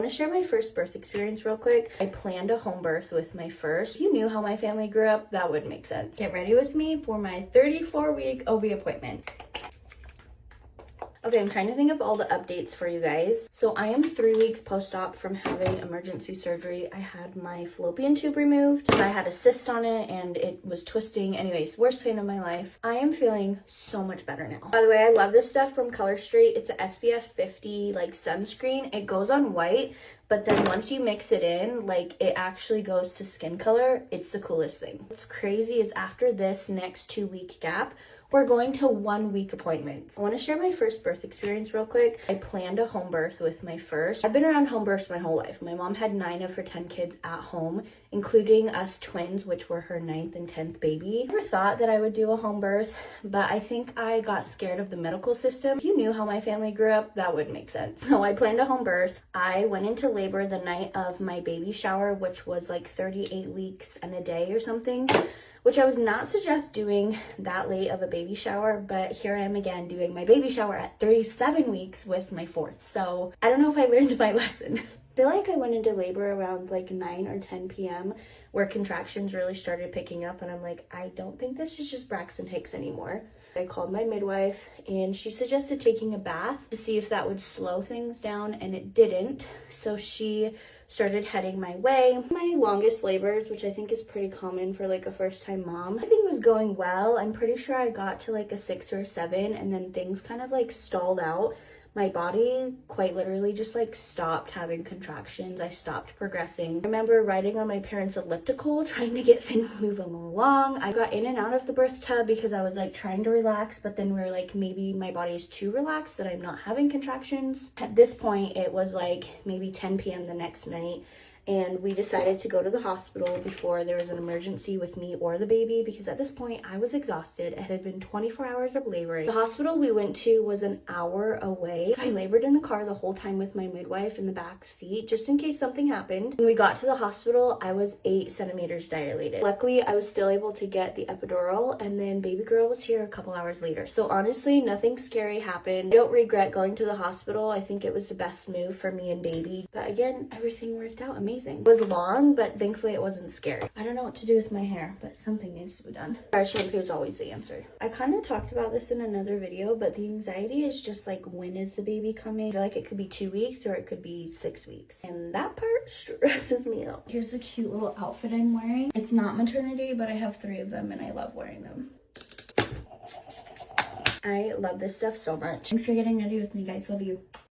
I want to share my first birth experience real quick. I planned a home birth with my first. If you knew how my family grew up, that would make sense. Get ready with me for my 34-week OB appointment. Okay, I'm trying to think of all the updates for you guys. So I am 3 weeks post-op from having emergency surgery. I had my fallopian tube removed. I had a cyst on it and it was twisting. Anyways, worst pain of my life. I am feeling so much better now. By the way, I love this stuff from Color Street. It's a SPF 50 like sunscreen. It goes on white, but then once you mix it in, like it actually goes to skin color. It's the coolest thing. What's crazy is after this next 2-week gap, we're going to 1-week appointments. I want to share my first birth experience real quick. I planned a home birth with my first. I've been around home births my whole life. My mom had 9 of her 10 kids at home, including us twins, which were her 9th and 10th baby. I never thought that I would do a home birth, but I think I got scared of the medical system. If you knew how my family grew up, that would make sense. So I planned a home birth. I went into labor the night of my baby shower, which was like 38 weeks and a day or something, which I was not suggest doing that late of a baby shower, but here I am again doing my baby shower at 37 weeks with my 4th. So I don't know if I learned my lesson. I feel like I went into labor around like 9 or 10 p.m. where contractions really started picking up, and I'm like, I don't think this is just Braxton Hicks anymore. I called my midwife and she suggested taking a bath to see if that would slow things down, and it didn't. So she started heading my way. My longest labors, which I think is pretty common for like a first-time mom, everything was going well. I'm pretty sure I got to like a 6 or 7, and then things kind of like stalled out. My body quite literally just like stopped having contractions. I stopped progressing. I remember riding on my parents' elliptical trying to get things moving along. I got in and out of the birth tub because I was like trying to relax, but then we were like, maybe my body is too relaxed that I'm not having contractions. At this point, it was like maybe 10 p.m. the next night, and we decided to go to the hospital before there was an emergency with me or the baby, because at this point I was exhausted. It had been 24 hours of laboring. The hospital we went to was an hour away, so I labored in the car the whole time with my midwife in the back seat just in case something happened. When we got to the hospital, I was 8 centimeters dilated. Luckily, I was still able to get the epidural, and then baby girl was here a couple hours later. So honestly, nothing scary happened. I don't regret going to the hospital. I think it was the best move for me and baby. But again, everything worked out amazing. It was long, but thankfully it wasn't scary. I don't know what to do with my hair, but something needs to be done. Our shampoo is always the answer. I kind of talked about this in another video, but the anxiety is just like, when is the baby coming? I feel like it could be 2 weeks or it could be 6 weeks, and that part stresses me out. Here's a cute little outfit I'm wearing. It's not maternity, but I have 3 of them and I love wearing them. I love this stuff so much. Thanks for getting ready with me, guys. Love you.